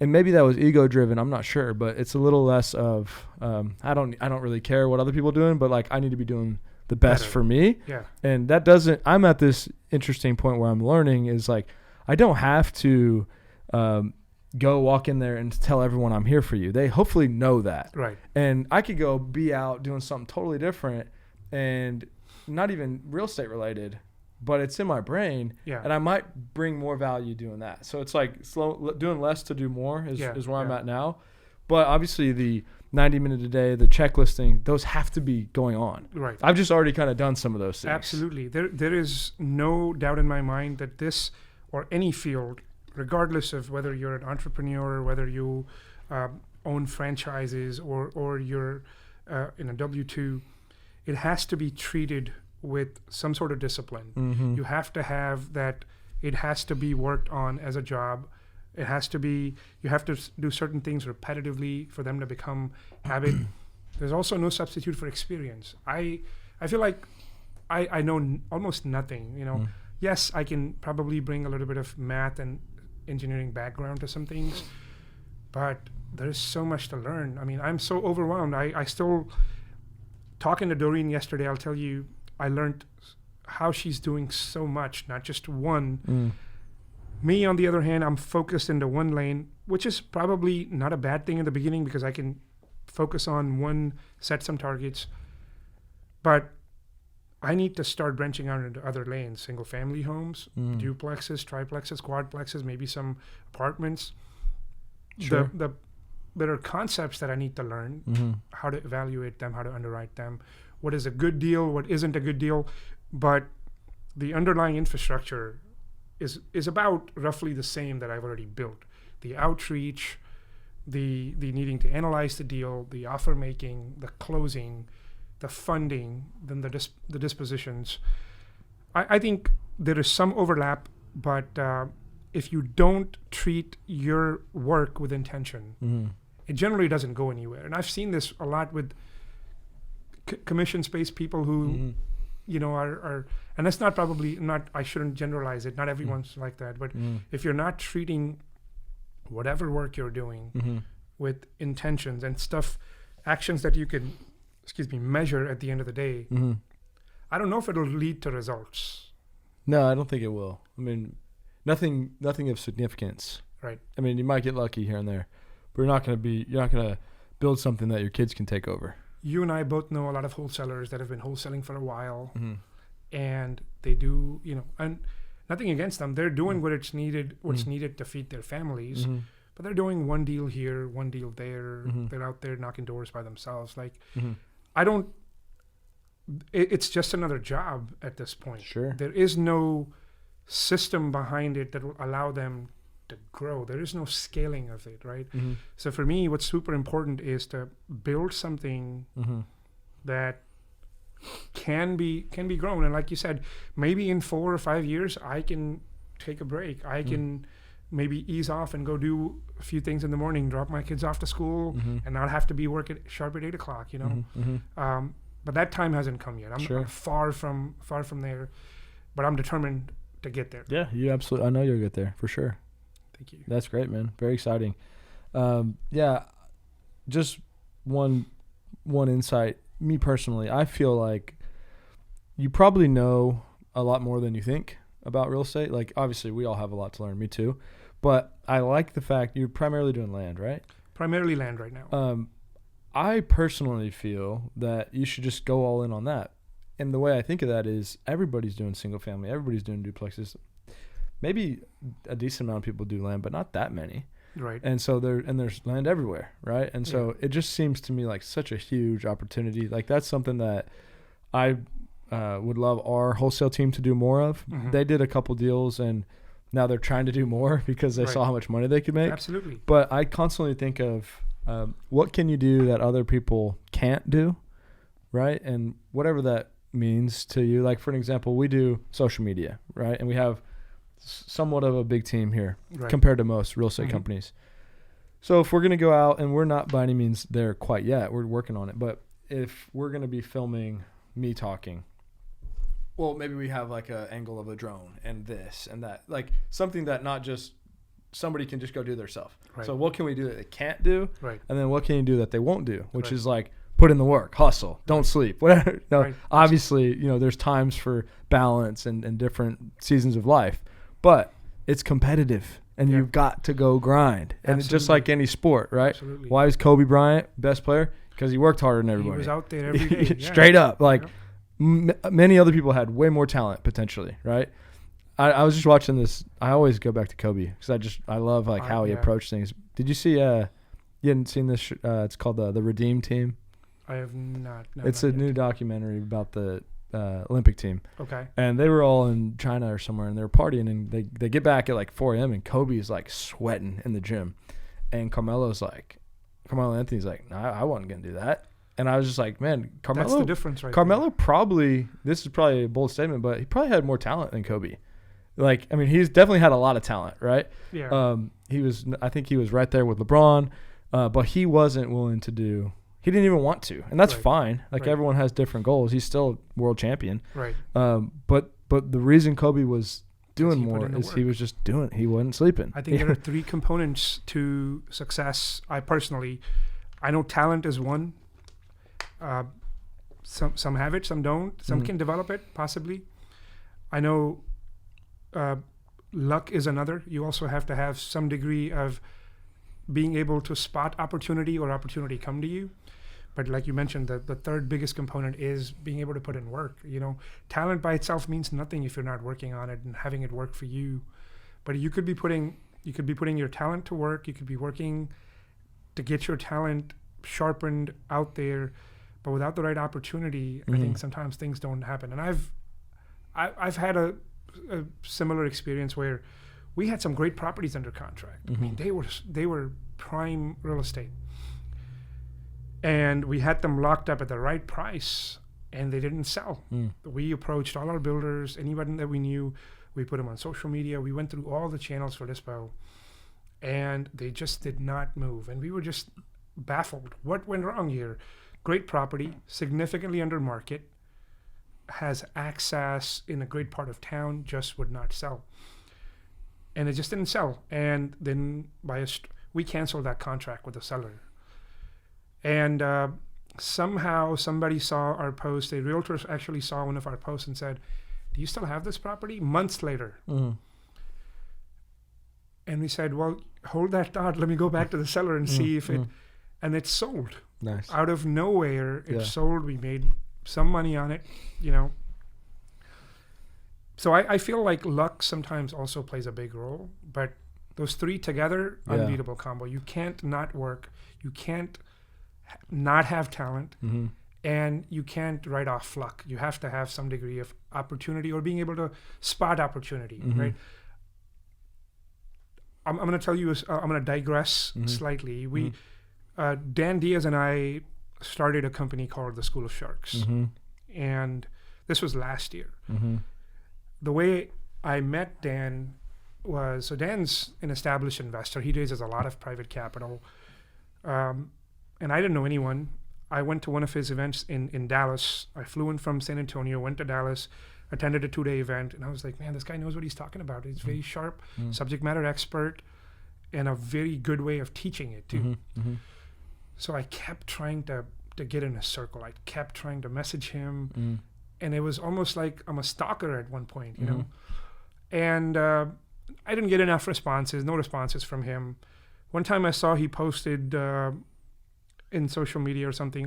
and maybe that was ego-driven. I'm not sure, but it's a little less of I don't really care what other people are doing, but like I need to be doing the best for me. Yeah. And that doesn't. I'm at this interesting point where I'm learning is like I don't have to go walk in there and tell everyone I'm here for you. They hopefully know that. Right. And I could go be out doing something totally different and not even real estate related, but it's in my brain. Yeah. And I might bring more value doing that. So it's like doing less to do more is where I'm at now. But obviously the 90 minute a day, the checklist thing, those have to be going on. Right. I've just already kind of done some of those things. Absolutely. There is no doubt in my mind that this or any field, regardless of whether you're an entrepreneur, whether you own franchises or you're in a W-2, it has to be treated with some sort of discipline. Mm-hmm. You have to have that. It has to be worked on as a job. It has to be, you have to do certain things repetitively for them to become habit. There's also no substitute for experience. I feel like I know almost nothing, Yes, I can probably bring a little bit of math and engineering background to some things, but there's so much to learn. I mean, I'm so overwhelmed. I still, talking to Doreen yesterday, I'll tell you, I learned how she's doing so much, not just one. Me, on the other hand, I'm focused into one lane, which is probably not a bad thing in the beginning because I can focus on one, set some targets. But I need to start branching out into other lanes, single family homes, duplexes, triplexes, quadplexes, maybe some apartments. Sure. There are concepts that I need to learn, how to evaluate them, how to underwrite them, what is a good deal, what isn't a good deal. But the underlying infrastructure is about roughly the same that I've already built. The outreach, the needing to analyze the deal, the offer making, the closing, the funding, then the dispositions. I think there is some overlap, but if you don't treat your work with intention, it generally doesn't go anywhere. And I've seen this a lot with commission-based people who, are, and that's not probably not, I shouldn't generalize it. Not everyone's like that. But if you're not treating whatever work you're doing with intentions and stuff, actions that you can, measure at the end of the day, I don't know if it'll lead to results. No, I don't think it will. I mean, nothing of significance. Right. I mean, you might get lucky here and there, but you're not going to build something that your kids can take over. You and I both know a lot of wholesalers that have been wholesaling for a while, and they do, and nothing against them. They're doing what's needed to feed their families, but they're doing one deal here, one deal there. They're out there knocking doors by themselves. It's just another job at this point. Sure. There is no system behind it that will allow them to grow. There is no scaling of it, right? So for me, what's super important is to build something that can be grown. And like you said, maybe in 4 or 5 years, I can take a break. I can maybe ease off and go do a few things in the morning, drop my kids off to school, and not have to be working sharp at 8 o'clock, But that time hasn't come yet. I'm far from there, but I'm determined to get there. Yeah, you absolutely. I know you'll get there for sure. Thank you. That's great, man. Very exciting. Just one insight. Me personally, I feel like you probably know a lot more than you think about real estate. Like, obviously, we all have a lot to learn. Me too. But I like the fact you're primarily doing land, right? Primarily land right now. I personally feel that you should just go all in on that. And the way I think of that is everybody's doing single family. Everybody's doing duplexes. Maybe a decent amount of people do land, but not that many. Right. And so there's land everywhere, right? And so it just seems to me like such a huge opportunity. Like, that's something that I would love our wholesale team to do more of. They did a couple deals, and now they're trying to do more because they saw how much money they could make. Absolutely. But I constantly think of what can you do that other people can't do, right? And whatever that means to you. Like, for an example, we do social media, right? And we have somewhat of a big team here compared to most real estate companies. So if we're going to go out, and we're not by any means there quite yet, we're working on it. But if we're going to be filming me talking, well, maybe we have like an angle of a drone and this and that, like something that not just somebody can just go do themselves. Right. So what can we do that they can't do? Right. And then what can you do that they won't do, which is like put in the work, hustle, don't sleep, whatever. No, obviously, there's times for balance and different seasons of life, but it's competitive and you've got to go grind. And it's just like any sport, right? Absolutely. Why is Kobe Bryant best player? Because he worked harder than everybody. He was out there every day. Straight up. Like many other people had way more talent potentially, right? I was just watching this. I always go back to Kobe because I love like how he approached things. Did you see? You hadn't seen this? It's called the Redeem Team. I have not. No, it's not a new documentary about the Olympic team. Okay. And they were all in China or somewhere, and they were partying, and they get back at like 4 a.m. and Kobe's like sweating in the gym, and Carmelo Anthony's like, nah, I wasn't gonna do that. And I was just like, man, Carmelo. That's the difference, right? Carmelo probably. This is probably a bold statement, but he probably had more talent than Kobe. Like, I mean, he's definitely had a lot of talent, right? Yeah. I think he was right there with LeBron, but he wasn't willing to do. He didn't even want to, and that's fine. Like everyone has different goals. He's still world champion. Right. But the reason Kobe was doing he put more. in the He work. was just doing. He wasn't sleeping. I think there are 3 components to success. I know talent is one. Some have it, some don't. Some can develop it, possibly. I know luck is another. You also have to have some degree of being able to spot opportunity or opportunity come to you. But like you mentioned, the third biggest component is being able to put in work. Talent by itself means nothing if you're not working on it and having it work for you. But you could be putting your talent to work. You could be working to get your talent sharpened out there. But without the right opportunity, I think sometimes things don't happen. And I've had a similar experience where we had some great properties under contract. I mean, they were prime real estate, and we had them locked up at the right price, and they didn't sell. We approached all our builders, anyone that we knew. We put them on social media. We went through all the channels for Dispo, and they just did not move. And we were just baffled. What went wrong here? Great property, significantly under market, has access in a great part of town, just would not sell. And it just didn't sell. And then we canceled that contract with the seller. And somehow somebody saw our post. A realtor actually saw one of our posts and said, "Do you still have this property?" Months later. And we said, "Well, hold that thought. Let me go back to the seller and see if it..." And it sold. Nice. Out of nowhere, it sold. We made some money on it, So I feel like luck sometimes also plays a big role, but those 3 together, unbeatable combo. You can't not work. You can't not have talent, and you can't write off luck. You have to have some degree of opportunity or being able to spot opportunity, right? I'm going to tell you, I'm going to digress slightly. Dan Diaz and I started a company called the School of Sharks, and this was last year. The way I met Dan was, so Dan's an established investor. He raises a lot of private capital, and I didn't know anyone. I went to one of his events in Dallas. I flew in from San Antonio, went to Dallas, attended a 2-day event, and I was like, man, this guy knows what he's talking about. He's very sharp, subject matter expert, and a very good way of teaching it too. So I kept trying to get in a circle. I kept trying to message him, and it was almost like I'm a stalker at one point, you know. And I didn't get enough no responses from him. One time I saw he posted in social media or something,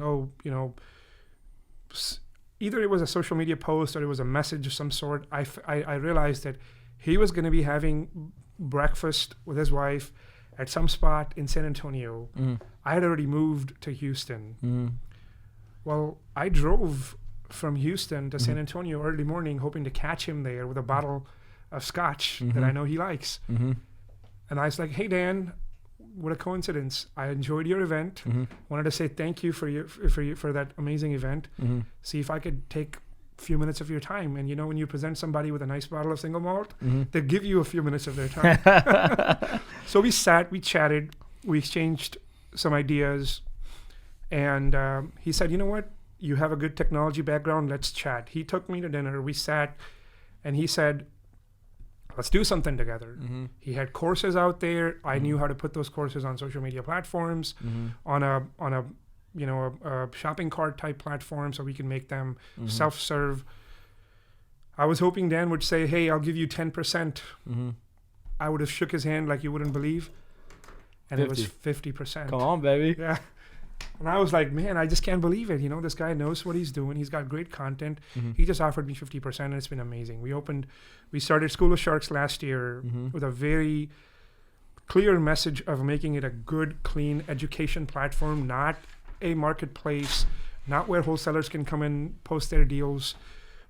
either it was a social media post or it was a message of some sort. I realized that he was going to be having breakfast with his wife at some spot in San Antonio. I had already moved to Houston. Well, I drove from Houston to San Antonio early morning, hoping to catch him there with a bottle of scotch that I know he likes. And I was like, hey, Dan, what a coincidence. I enjoyed your event. Wanted to say thank you for that amazing event. See if I could take a few minutes of your time. And when you present somebody with a nice bottle of single malt, they give you a few minutes of their time. So we sat, we chatted, we exchanged some ideas. And he said, you know what? You have a good technology background. Let's chat. He took me to dinner. We sat, and he said, let's do something together. He had courses out there. I knew how to put those courses on social media platforms, on a shopping cart type platform, so we can make them self-serve. I was hoping Dan would say, hey, I'll give you 10%. I would have shook his hand like you wouldn't believe. And 50. It was 50%. Come on, baby. Yeah. And I was like, man, I just can't believe it. This guy knows what he's doing. He's got great content. He just offered me 50%, and it's been amazing. We started School of Sharks last year with a very clear message of making it a good, clean education platform, not a marketplace, not where wholesalers can come and post their deals,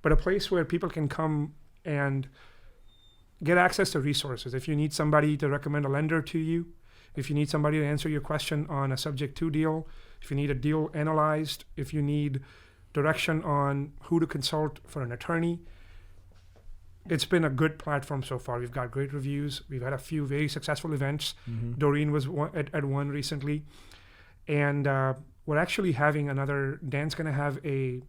but a place where people can come and get access to resources. If you need somebody to recommend a lender to you, if you need somebody to answer your question on a subject to deal, if you need a deal analyzed, if you need direction on who to consult for an attorney, it's been a good platform so far. We've got great reviews. We've had a few very successful events. Doreen was at one recently. And we're actually having Dan's going to have a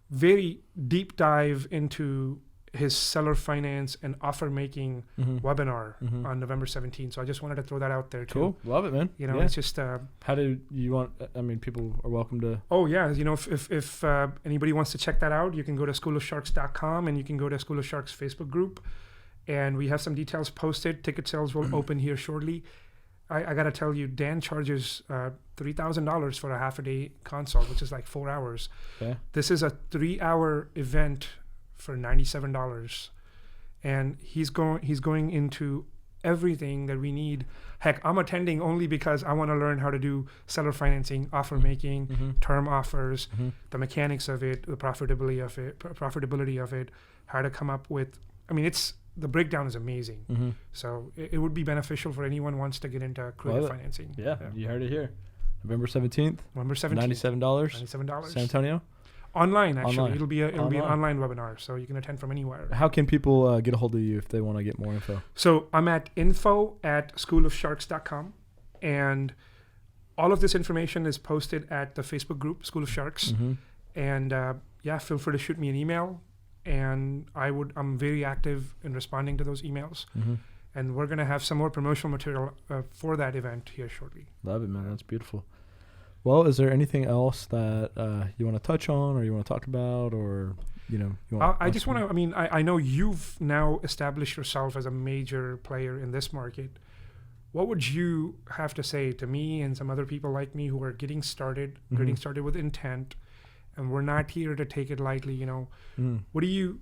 very deep dive into his seller finance and offer making webinar Mhm. on November 17th. So I just wanted to throw that out there too. Cool. Love it, man. You know, Yeah. it's just How do you want? I mean, people are welcome to. oh yeah, you know, if anybody wants to check that out, you can go to schoolofsharks.com and you can go to School of Sharks Facebook group, and we have some details posted. Ticket sales will open here shortly. I gotta tell you, Dan charges $3,000 for a half a day consult, which is like 4 hours. Okay. This is a 3-hour event for $97, and he's going into everything that we need. Heck, I'm attending only because I want to learn how to do seller financing, offer making, term offers, the mechanics of it, the profitability of it, how to come up with. I mean, the breakdown is amazing. So it would be beneficial for anyone who wants to get into creative financing. Yeah, you heard it here. November 17th. November 17th. $97. $97. San Antonio. Online, actually. Online. It'll be an online webinar, so you can attend from anywhere. How can people get a hold of you if they want to get more info? So I'm at info@schoolofsharks.com, and all of this information is posted at the Facebook group, School of Sharks. And feel free to shoot me an email, and I'm very active in responding to those emails. And we're going to have some more promotional material for that event here shortly. Love it, man. That's beautiful. Well, is there anything else that you want to touch on or you want to talk about, or, you know? I just want to, I know you've now established yourself as a major player in this market. What would you have to say to me and some other people like me who are getting started with intent, and we're not here to take it lightly, you know? What do you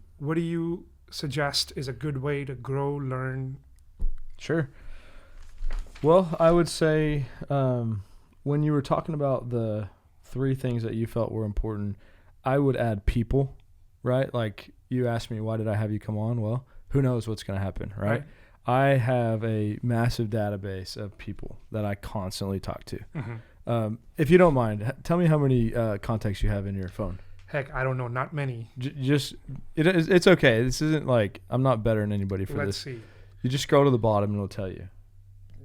suggest is a good way to grow, learn? Sure. Well, I would say when you were talking about the 3 things that you felt were important, I would add people, right? Like you asked me, why did I have you come on? Well, who knows what's going to happen, right? I have a massive database of people that I constantly talk to. If you don't mind, tell me how many contacts you have in your phone. Heck, I don't know. Not many. It's okay. This isn't like I'm not better than anybody for this. Let's see. You just scroll to the bottom and it'll tell you.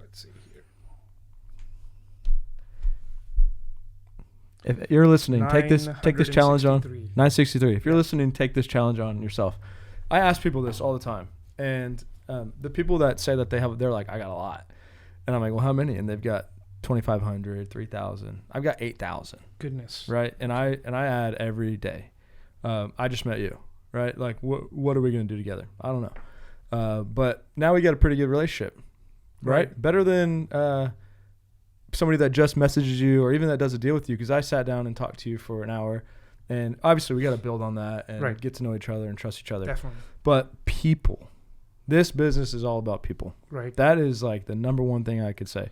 Let's see here. If you're listening, take this challenge on. 963. If you're listening, take this challenge on yourself. I ask people this all the time, and the people that say that they're like, I got a lot, and I'm like, well, how many? And they've got 2,500, 3,000. I've got 8,000. Goodness. Right, and I add every day. I just met you, right? Like, what are we gonna do together? I don't know. But now we got a pretty good relationship, right? Better than somebody that just messages you or even that does a deal with you, because I sat down and talked to you for an hour, and obviously we got to build on that and get to know each other and trust each other. Definitely. But people, this business is all about people. Right. That is like the number one thing I could say.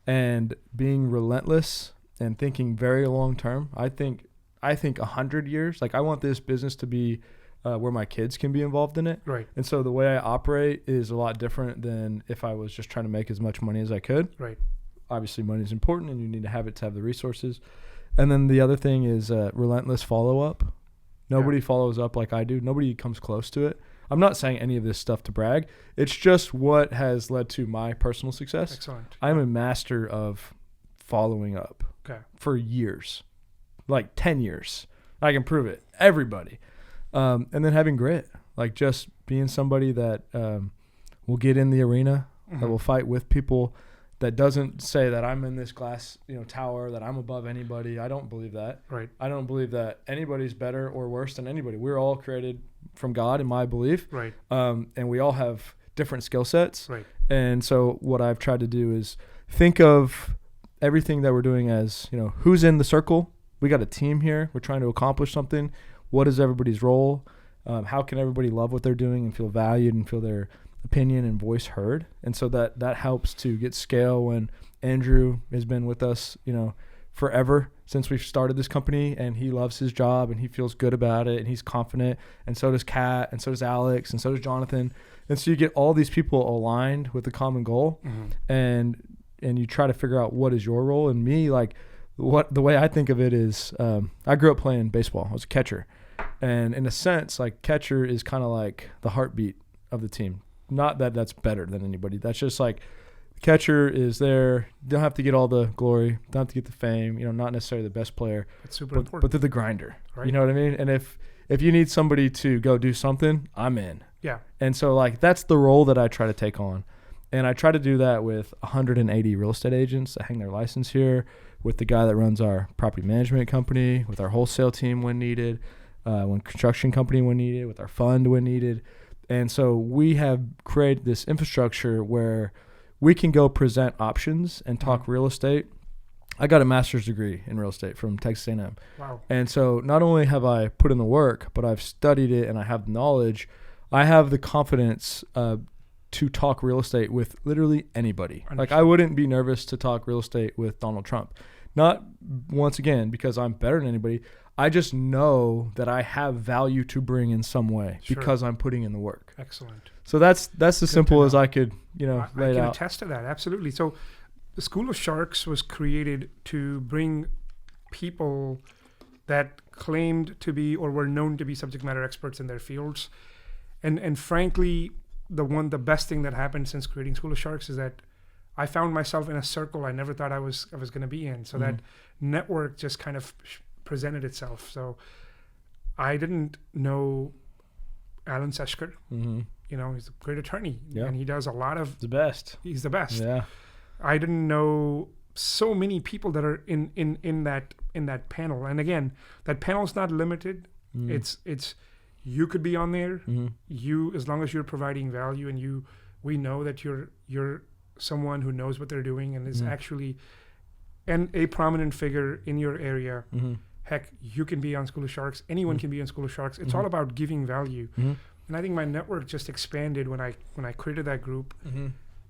And being relentless and thinking very long term. I think 100 years, like I want this business to be where my kids can be involved in it. Right. And so the way I operate is a lot different than if I was just trying to make as much money as I could. Right. Obviously, money is important, and you need to have it to have the resources. And then the other thing is relentless follow-up. Nobody follows up like I do. Nobody comes close to it. I'm not saying any of this stuff to brag. It's just what has led to my personal success. Excellent. I'm a master of following up for years, like 10 years. I can prove it. Everybody. And then having grit, like just being somebody that will get in the arena, that will fight with people, that doesn't say that I'm in this glass, tower, that I'm above anybody. I don't believe that. Right. I don't believe that anybody's better or worse than anybody. We're all created from God, in my belief. Right. And we all have different skill sets. Right. And so what I've tried to do is think of everything that we're doing as, who's in the circle. We got a team here. We're trying to accomplish something. What is everybody's role? How can everybody love what they're doing and feel valued and feel their opinion and voice heard? And so that helps to get scale. When Andrew has been with us, forever since we've started this company, and he loves his job and he feels good about it and he's confident, and so does Kat, and so does Alex, and so does Jonathan. And so you get all these people aligned with a common goal, and you try to figure out what is your role. And me, like the way I think of it is, I grew up playing baseball. I was a catcher. And in a sense, like catcher is kind of like the heartbeat of the team. Not that that's better than anybody. That's just like catcher is there. Don't have to get all the glory. Don't have to get the fame. Not necessarily the best player. It's super important. But they're the grinder. Right. You know what I mean? And if you need somebody to go do something, I'm in. Yeah. And so like that's the role that I try to take on. And I try to do that with 180 real estate agents that hang their license here, with the guy that runs our property management company, with our wholesale team when needed, when construction company when needed, with our fund when needed. And so we have created this infrastructure where we can go present options and talk real estate. I got a master's degree in real estate from Texas A&M. Wow. And so not only have I put in the work, but I've studied it and I have the knowledge. I have the confidence to talk real estate with literally anybody. Like I wouldn't be nervous to talk real estate with Donald Trump. Not once again because I'm better than anybody. I just know that I have value to bring in some way because I'm putting in the work. Excellent. So that's as simple as I could, lay it I can out. attest to that. Absolutely. So the School of Sharks was created to bring people that claimed to be or were known to be subject matter experts in their fields. And frankly, the best thing that happened since creating School of Sharks is that I found myself in a circle I never thought I was going to be in. So that network just kind of presented itself. So I didn't know Alan Seshker. He's a great attorney, and he does a lot of the best. He's the best. Yeah. I didn't know so many people that are in that panel. And again, that panel's not limited. It's you could be on there. You, as long as you're providing value, and we know that you're someone who knows what they're doing and is actually a prominent figure in your area. Heck, you can be on School of Sharks. Anyone can be on School of Sharks. It's all about giving value. And I think my network just expanded when I created that group.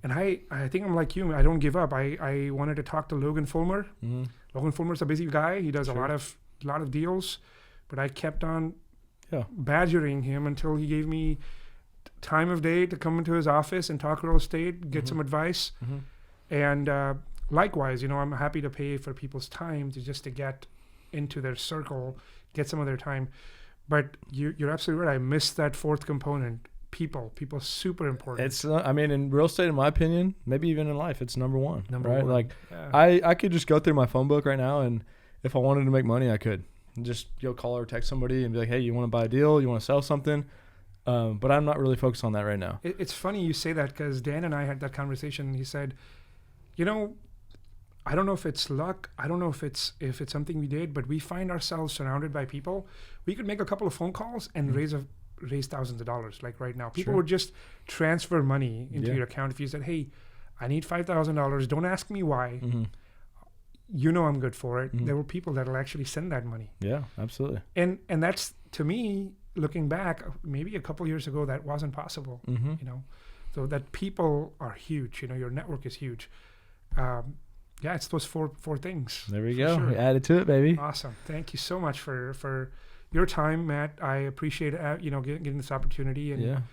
And I think I'm like you. I don't give up. I wanted to talk to Logan Fulmer. Logan Fulmer's a busy guy. He does a lot of deals, but I kept on badgering him until he gave me time of day to come into his office and talk real estate, get some advice. And likewise, I'm happy to pay for people's time to get into their circle, get some of their time. But you're absolutely right. I missed that fourth component. People super important. It's in real estate, in my opinion, maybe even in life, it's number one. Right? Like I could just go through my phone book right now, and if I wanted to make money, I could just call or text somebody and be like, hey, you want to buy a deal? You want to sell something? But I'm not really focused on that right now. It's funny you say that, because Dan and I had that conversation, and he said, I don't know if it's luck. I don't know if it's something we did, but we find ourselves surrounded by people. We could make a couple of phone calls and raise thousands of dollars. Like right now, people would just transfer money into your account. If you said, hey, I need $5,000. Don't ask me why. I'm good for it. There were people that will actually send that money. Yeah, absolutely. And that's, to me, looking back, maybe a couple years ago, that wasn't possible. So that people are huge. Your network is huge. It's those four things. There we go. Sure. Add it to it, baby. Awesome. Thank you so much for your time, Matt. I appreciate getting this opportunity and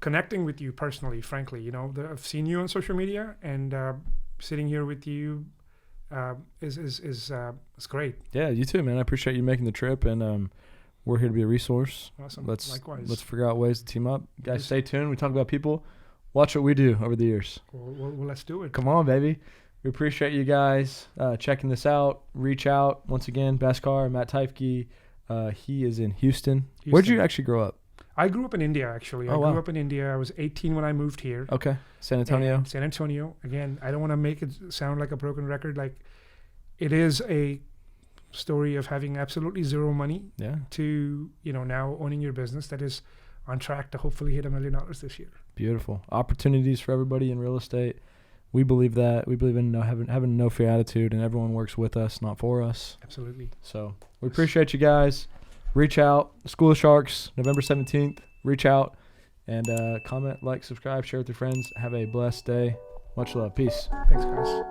connecting with you personally. Frankly, I've seen you on social media, and sitting here with you is great. Yeah, you too, man. I appreciate you making the trip, and we're here to be a resource. Awesome. Likewise. Let's figure out ways to team up. Guys, stay tuned. We talk about people. Watch what we do over the years. Well, let's do it. Come on, baby. We appreciate you guys checking this out. Reach out. Once again, Bhaskar, Matt Teifke. He is in Houston. Where'd you actually grow up? I grew up in India, actually. I grew up in India. I was 18 when I moved here. Okay. San Antonio. San Antonio. Again, I don't want to make it sound like a broken record. Like, it is a story of having absolutely zero money to, now owning your business that is on track to hopefully hit $1 million this year. Beautiful. Opportunities for everybody in real estate. We believe that. We believe in having no fear attitude, and everyone works with us, not for us. Absolutely. So we appreciate you guys. Reach out. School of Sharks, November 17th. Reach out and comment, like, subscribe, share with your friends. Have a blessed day. Much love. Peace. Thanks, guys.